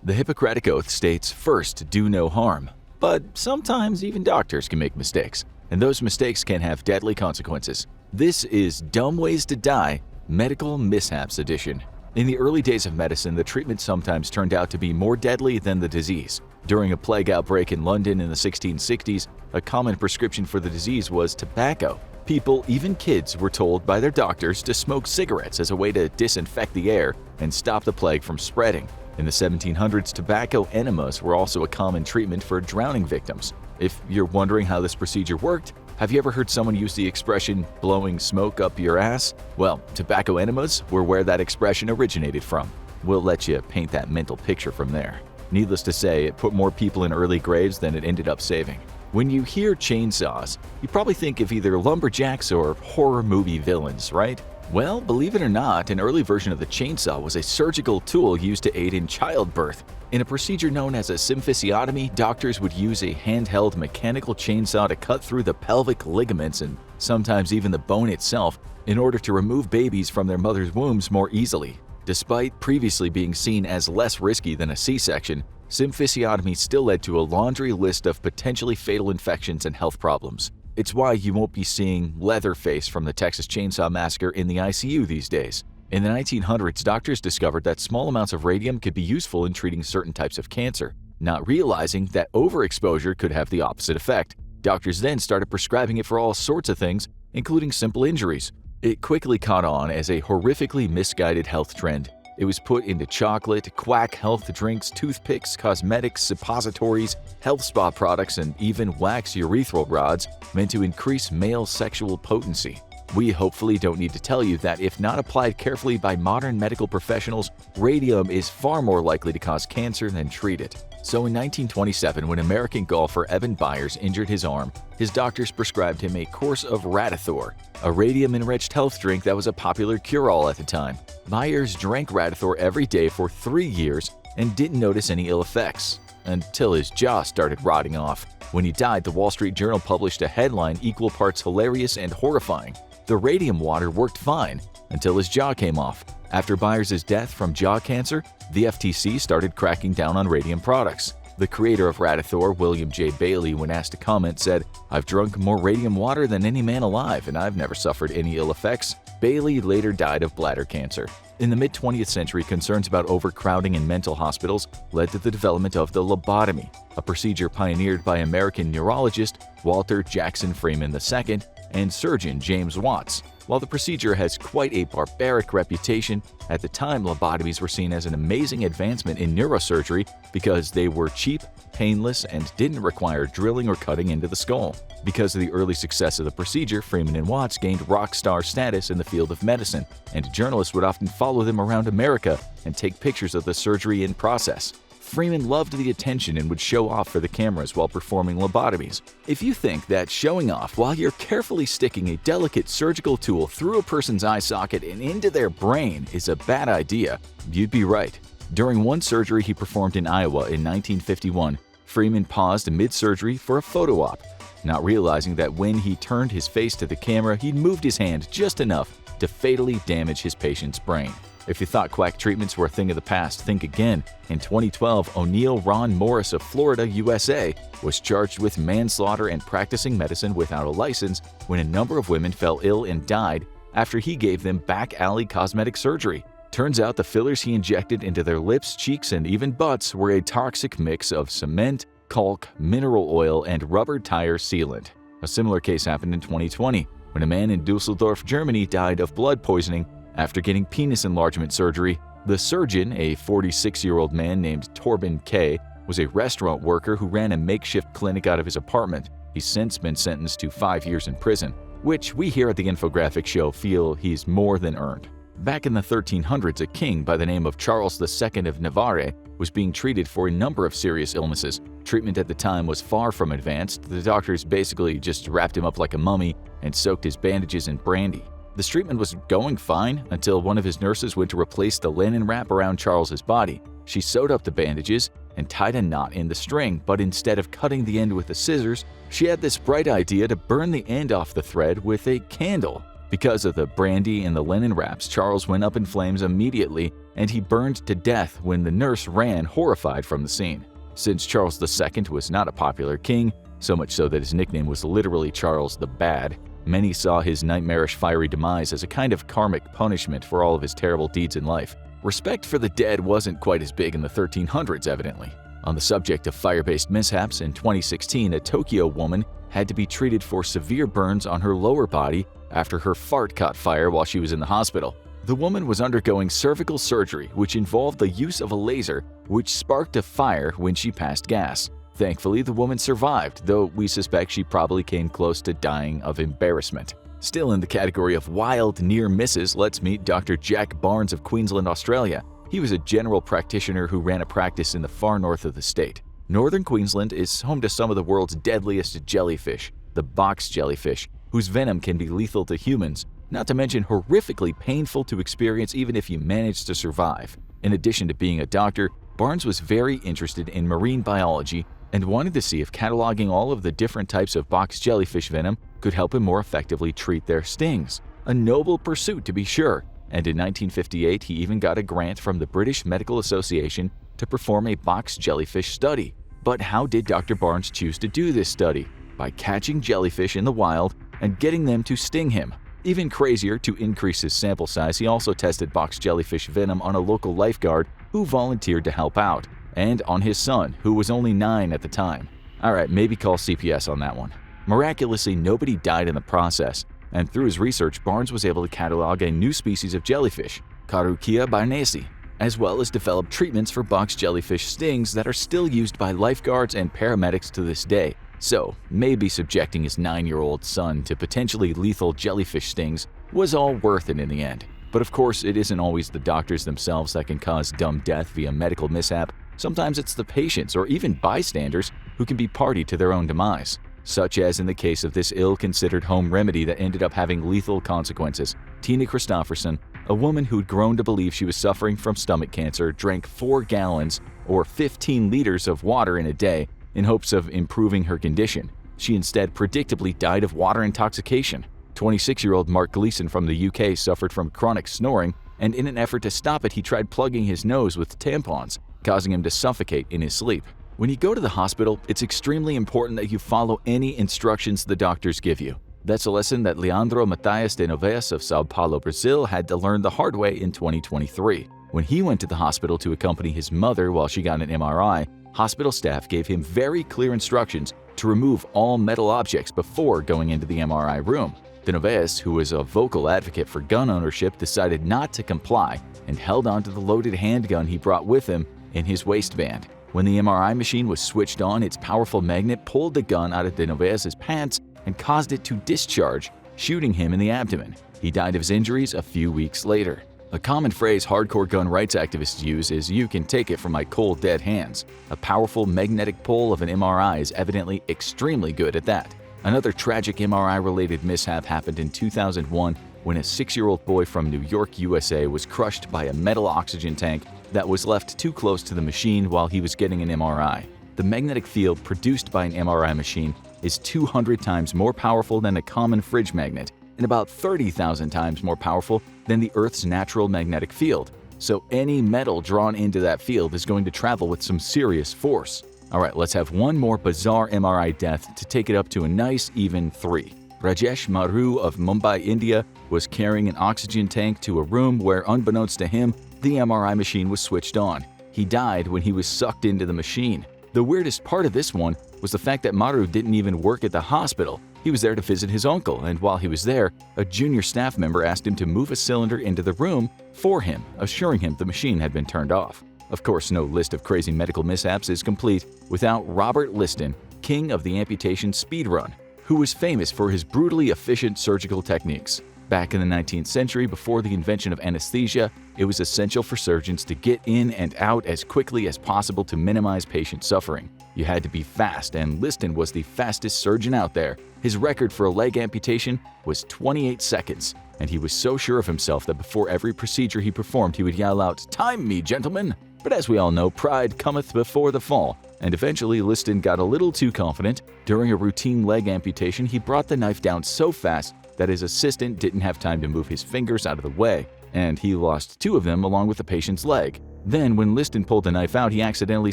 The Hippocratic Oath states, "First, do no harm." But sometimes even doctors can make mistakes, and those mistakes can have deadly consequences. This is Dumb Ways to Die, Medical Mishaps Edition. In the early days of medicine, the treatment sometimes turned out to be more deadly than the disease. During a plague outbreak in London in the 1660s, a common prescription for the disease was tobacco. People, even kids, were told by their doctors to smoke cigarettes as a way to disinfect the air and stop the plague from spreading. In the 1700s, tobacco enemas were also a common treatment for drowning victims. If you're wondering how this procedure worked, have you ever heard someone use the expression blowing smoke up your ass? Well, tobacco enemas were where that expression originated from. We'll let you paint that mental picture from there. Needless to say, it put more people in early graves than it ended up saving. When you hear chainsaws, you probably think of either lumberjacks or horror movie villains, right? Well, believe it or not, an early version of the chainsaw was a surgical tool used to aid in childbirth. In a procedure known as a symphysiotomy, doctors would use a handheld mechanical chainsaw to cut through the pelvic ligaments and sometimes even the bone itself in order to remove babies from their mother's wombs more easily. Despite previously being seen as less risky than a C-section, symphysiotomy still led to a laundry list of potentially fatal infections and health problems. It's why you won't be seeing Leatherface from the Texas Chainsaw Massacre in the ICU these days. In the 1900s, doctors discovered that small amounts of radium could be useful in treating certain types of cancer, not realizing that overexposure could have the opposite effect. Doctors then started prescribing it for all sorts of things, including simple injuries. It quickly caught on as a horrifically misguided health trend. It was put into chocolate, quack health drinks, toothpicks, cosmetics, suppositories, health spa products, and even wax urethral rods meant to increase male sexual potency. We hopefully don't need to tell you that if not applied carefully by modern medical professionals, radium is far more likely to cause cancer than treat it. So in 1927, when American golfer Evan Byers injured his arm, his doctors prescribed him a course of Radithor, a radium-enriched health drink that was a popular cure-all at the time. Byers drank Radithor every day for 3 years and didn't notice any ill effects, until his jaw started rotting off. When he died, the Wall Street Journal published a headline equal parts hilarious and horrifying. The radium water worked fine until his jaw came off. After Byers' death from jaw cancer, the FTC started cracking down on radium products. The creator of Radithor, William J. Bailey, when asked to comment, said, "I've drunk more radium water than any man alive, and I've never suffered any ill effects." Bailey later died of bladder cancer. In the mid-20th century, concerns about overcrowding in mental hospitals led to the development of the lobotomy, a procedure pioneered by American neurologist Walter Jackson Freeman II and surgeon James Watts. While the procedure has quite a barbaric reputation, at the time lobotomies were seen as an amazing advancement in neurosurgery because they were cheap, painless, and didn't require drilling or cutting into the skull. Because of the early success of the procedure, Freeman and Watts gained rock star status in the field of medicine, and journalists would often follow them around America and take pictures of the surgery in process. Freeman loved the attention and would show off for the cameras while performing lobotomies. If you think that showing off while you're carefully sticking a delicate surgical tool through a person's eye socket and into their brain is a bad idea, you'd be right. During one surgery he performed in Iowa in 1951, Freeman paused mid-surgery for a photo op, not realizing that when he turned his face to the camera, he'd moved his hand just enough to fatally damage his patient's brain. If you thought quack treatments were a thing of the past, think again. In 2012, O'Neill Ron Morris of Florida, USA, was charged with manslaughter and practicing medicine without a license when a number of women fell ill and died after he gave them back-alley cosmetic surgery. Turns out the fillers he injected into their lips, cheeks, and even butts were a toxic mix of cement, caulk, mineral oil, and rubber tire sealant. A similar case happened in 2020 when a man in Dusseldorf, Germany, died of blood poisoning after getting penis enlargement surgery. The surgeon, a 46-year-old man named Torben K., was a restaurant worker who ran a makeshift clinic out of his apartment. He's since been sentenced to 5 years in prison, which we here at the Infographic Show feel he's more than earned. Back in the 1300s, a king by the name of Charles II of Navarre was being treated for a number of serious illnesses. Treatment at the time was far from advanced. The doctors basically just wrapped him up like a mummy and soaked his bandages in brandy. This treatment was going fine until one of his nurses went to replace the linen wrap around Charles's body. She sewed up the bandages and tied a knot in the string, but instead of cutting the end with the scissors, she had this bright idea to burn the end off the thread with a candle. Because of the brandy and the linen wraps, Charles went up in flames immediately, and he burned to death when the nurse ran horrified from the scene. Since Charles II was not a popular king, so much so that his nickname was literally Charles the Bad, many saw his nightmarish fiery demise as a kind of karmic punishment for all of his terrible deeds in life. Respect for the dead wasn't quite as big in the 1300s, evidently. On the subject of fire-based mishaps, in 2016, a Tokyo woman had to be treated for severe burns on her lower body after her fart caught fire while she was in the hospital. The woman was undergoing cervical surgery, which involved the use of a laser, which sparked a fire when she passed gas. Thankfully, the woman survived, though we suspect she probably came close to dying of embarrassment. Still in the category of wild near misses, let's meet Dr. Jack Barnes of Queensland, Australia. He was a general practitioner who ran a practice in the far north of the state. Northern Queensland is home to some of the world's deadliest jellyfish, the box jellyfish, whose venom can be lethal to humans, not to mention horrifically painful to experience even if you manage to survive. In addition to being a doctor, Barnes was very interested in marine biology and wanted to see if cataloging all of the different types of box jellyfish venom could help him more effectively treat their stings. A noble pursuit, to be sure, and in 1958 he even got a grant from the British Medical Association to perform a box jellyfish study. But how did Dr. Barnes choose to do this study? By catching jellyfish in the wild and getting them to sting him. Even crazier, to increase his sample size, he also tested box jellyfish venom on a local lifeguard who volunteered to help out, and on his son, who was only 9 at the time. Alright, maybe call CPS on that one. Miraculously, nobody died in the process, and through his research, Barnes was able to catalog a new species of jellyfish, Carukia barnesi, as well as develop treatments for box jellyfish stings that are still used by lifeguards and paramedics to this day. So, maybe subjecting his 9-year-old son to potentially lethal jellyfish stings was all worth it in the end. But of course, it isn't always the doctors themselves that can cause dumb death via medical mishap. Sometimes it's the patients or even bystanders who can be party to their own demise, such as in the case of this ill-considered home remedy that ended up having lethal consequences. Tina Christofferson, a woman who'd grown to believe she was suffering from stomach cancer, drank 4 gallons or 15 liters of water in a day in hopes of improving her condition. She instead predictably died of water intoxication. 26-year-old Mark Gleason from the UK suffered from chronic snoring, and in an effort to stop it, he tried plugging his nose with tampons, causing him to suffocate in his sleep. When you go to the hospital, it's extremely important that you follow any instructions the doctors give you. That's a lesson that Leandro Matias de Novaes of Sao Paulo, Brazil had to learn the hard way in 2023. When he went to the hospital to accompany his mother while she got an MRI, hospital staff gave him very clear instructions to remove all metal objects before going into the MRI room. De Novaes, who was a vocal advocate for gun ownership, decided not to comply and held onto the loaded handgun he brought with him in his waistband. When the MRI machine was switched on, its powerful magnet pulled the gun out of De Novaes' pants and caused it to discharge, shooting him in the abdomen. He died of his injuries a few weeks later. A common phrase hardcore gun rights activists use is "you can take it from my cold dead hands." A powerful magnetic pull of an MRI is evidently extremely good at that. Another tragic MRI-related mishap happened in 2001 when a 6-year-old boy from New York, USA was crushed by a metal oxygen tank that was left too close to the machine while he was getting an MRI. The magnetic field produced by an MRI machine is 200 times more powerful than a common fridge magnet and about 30,000 times more powerful than the Earth's natural magnetic field. So any metal drawn into that field is going to travel with some serious force. Alright, let's have one more bizarre MRI death to take it up to a nice even 3. Rajesh Maru of Mumbai, India was carrying an oxygen tank to a room where, unbeknownst to him, the MRI machine was switched on. He died when he was sucked into the machine. The weirdest part of this one was the fact that Maru didn't even work at the hospital. He was there to visit his uncle, and while he was there, a junior staff member asked him to move a cylinder into the room for him, assuring him the machine had been turned off. Of course, no list of crazy medical mishaps is complete without Robert Liston, king of the amputation speedrun, who was famous for his brutally efficient surgical techniques. Back in the 19th century, before the invention of anesthesia, it was essential for surgeons to get in and out as quickly as possible to minimize patient suffering. You had to be fast, and Liston was the fastest surgeon out there. His record for a leg amputation was 28 seconds, and he was so sure of himself that before every procedure he performed, he would yell out, "Time me, gentlemen!" But as we all know, pride cometh before the fall, and eventually Liston got a little too confident. During a routine leg amputation, he brought the knife down so fast that his assistant didn't have time to move his fingers out of the way, and he lost 2 of them along with the patient's leg. Then, when Liston pulled the knife out, he accidentally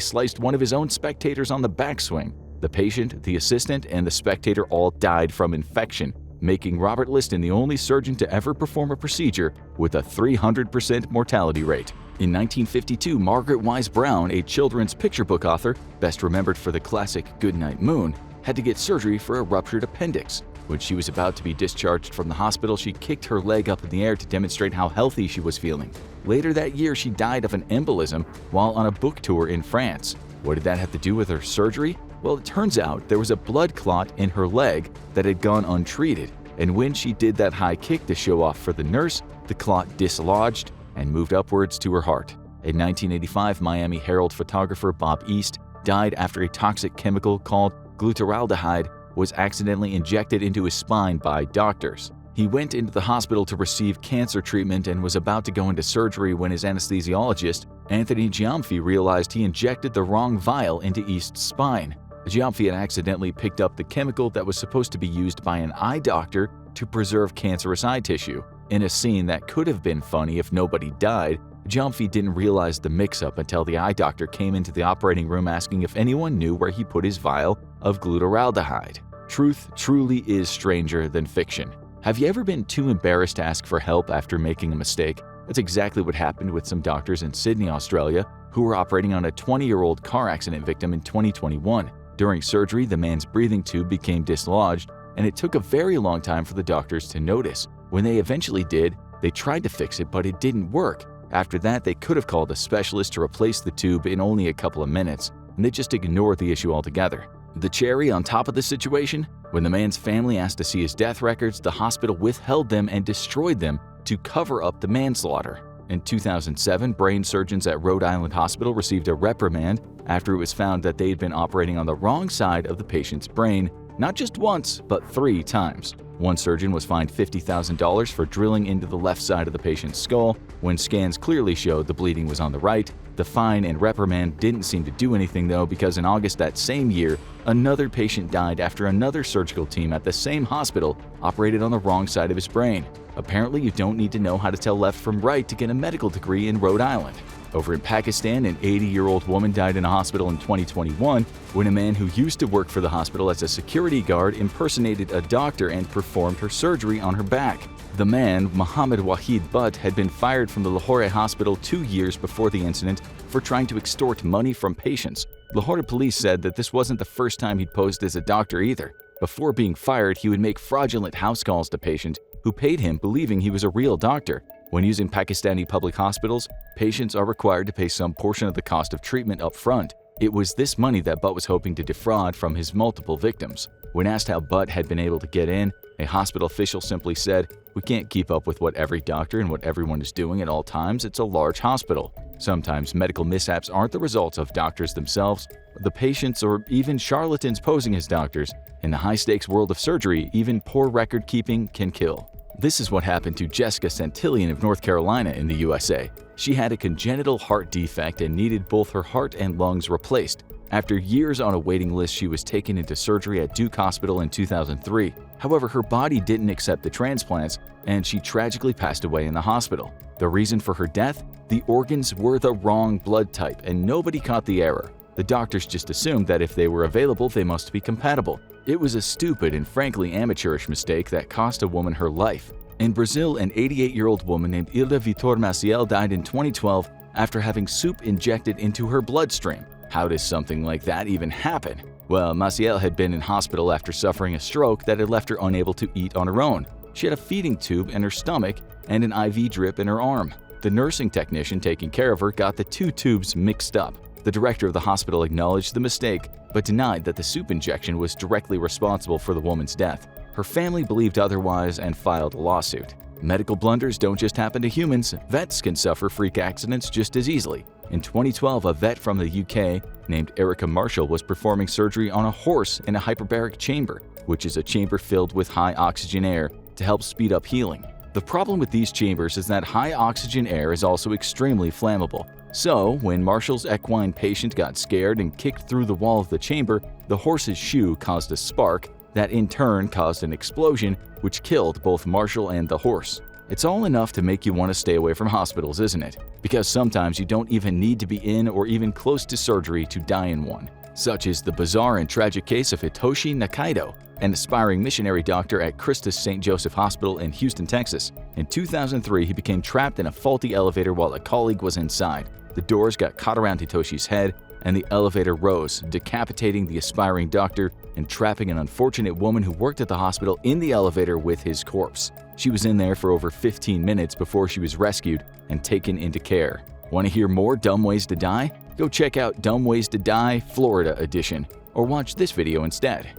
sliced one of his own spectators on the backswing. The patient, the assistant, and the spectator all died from infection, making Robert Liston the only surgeon to ever perform a procedure with a 300% mortality rate. In 1952, Margaret Wise Brown, a children's picture book author, best remembered for the classic Goodnight Moon, had to get surgery for a ruptured appendix. When she was about to be discharged from the hospital, she kicked her leg up in the air to demonstrate how healthy she was feeling. Later that year, she died of an embolism while on a book tour in France. What did that have to do with her surgery? Well, it turns out there was a blood clot in her leg that had gone untreated, and when she did that high kick to show off for the nurse, the clot dislodged and moved upwards to her heart. In 1985, Miami Herald photographer Bob East died after a toxic chemical called glutaraldehyde was accidentally injected into his spine by doctors. He went into the hospital to receive cancer treatment and was about to go into surgery when his anesthesiologist, Anthony Giamfi, realized he injected the wrong vial into East's spine. Giamfi had accidentally picked up the chemical that was supposed to be used by an eye doctor to preserve cancerous eye tissue. In a scene that could have been funny if nobody died, Giamfi didn't realize the mix-up until the eye doctor came into the operating room asking if anyone knew where he put his vial of glutaraldehyde. Truth truly is stranger than fiction. Have you ever been too embarrassed to ask for help after making a mistake? That's exactly what happened with some doctors in Sydney, Australia, who were operating on a 20-year-old car accident victim in 2021. During surgery, the man's breathing tube became dislodged, and it took a very long time for the doctors to notice. When they eventually did, they tried to fix it, but it didn't work. After that, they could have called a specialist to replace the tube in only a couple of minutes, and they just ignored the issue altogether. The cherry on top of the situation? When the man's family asked to see his death records, the hospital withheld them and destroyed them to cover up the manslaughter. In 2007, brain surgeons at Rhode Island Hospital received a reprimand after it was found that they had been operating on the wrong side of the patient's brain, not just once, but 3 times. One surgeon was fined $50,000 for drilling into the left side of the patient's skull when scans clearly showed the bleeding was on the right. The fine and reprimand didn't seem to do anything though, because in August that same year, another patient died after another surgical team at the same hospital operated on the wrong side of his brain. Apparently, you don't need to know how to tell left from right to get a medical degree in Rhode Island. Over in Pakistan, an 80-year-old woman died in a hospital in 2021 when a man who used to work for the hospital as a security guard impersonated a doctor and performed her surgery on her back. The man, Muhammad Wahid Butt, had been fired from the Lahore hospital 2 years before the incident for trying to extort money from patients. Lahore police said that this wasn't the first time he'd posed as a doctor either. Before being fired, he would make fraudulent house calls to patients who paid him believing he was a real doctor. When using Pakistani public hospitals, patients are required to pay some portion of the cost of treatment up front. It was this money that Butt was hoping to defraud from his multiple victims. When asked how Butt had been able to get in, a hospital official simply said, "We can't keep up with what every doctor and what everyone is doing at all times. It's a large hospital." Sometimes medical mishaps aren't the results of doctors themselves, the patients, or even charlatans posing as doctors. In the high-stakes world of surgery, even poor record-keeping can kill. This is what happened to Jessica Santillan of North Carolina in the USA. She had a congenital heart defect and needed both her heart and lungs replaced. After years on a waiting list, she was taken into surgery at Duke Hospital in 2003. However, her body didn't accept the transplants, and she tragically passed away in the hospital. The reason for her death? The organs were the wrong blood type, and nobody caught the error. The doctors just assumed that if they were available, they must be compatible. It was a stupid and frankly amateurish mistake that cost a woman her life. In Brazil, an 88-year-old woman named Hilda Vitor Maciel died in 2012 after having soup injected into her bloodstream. How does something like that even happen? Well, Maciel had been in hospital after suffering a stroke that had left her unable to eat on her own. She had a feeding tube in her stomach and an IV drip in her arm. The nursing technician taking care of her got the 2 tubes mixed up. The director of the hospital acknowledged the mistake, but denied that the soup injection was directly responsible for the woman's death. Her family believed otherwise and filed a lawsuit. Medical blunders don't just happen to humans. Vets can suffer freak accidents just as easily. In 2012, a vet from the UK named Erica Marshall was performing surgery on a horse in a hyperbaric chamber, which is a chamber filled with high oxygen air to help speed up healing. The problem with these chambers is that high oxygen air is also extremely flammable. So, when Marshall's equine patient got scared and kicked through the wall of the chamber, the horse's shoe caused a spark that in turn caused an explosion which killed both Marshall and the horse. It's all enough to make you want to stay away from hospitals, isn't it? Because sometimes you don't even need to be in or even close to surgery to die in one. Such is the bizarre and tragic case of Hitoshi Nakaido, an aspiring missionary doctor at Christus St. Joseph Hospital in Houston, Texas. In 2003, he became trapped in a faulty elevator while a colleague was inside. The doors got caught around Hitoshi's head, and the elevator rose, decapitating the aspiring doctor and trapping an unfortunate woman who worked at the hospital in the elevator with his corpse. She was in there for over 15 minutes before she was rescued and taken into care. Want to hear more dumb ways to die? Go check out Dumb Ways to Die Florida Edition, or watch this video instead.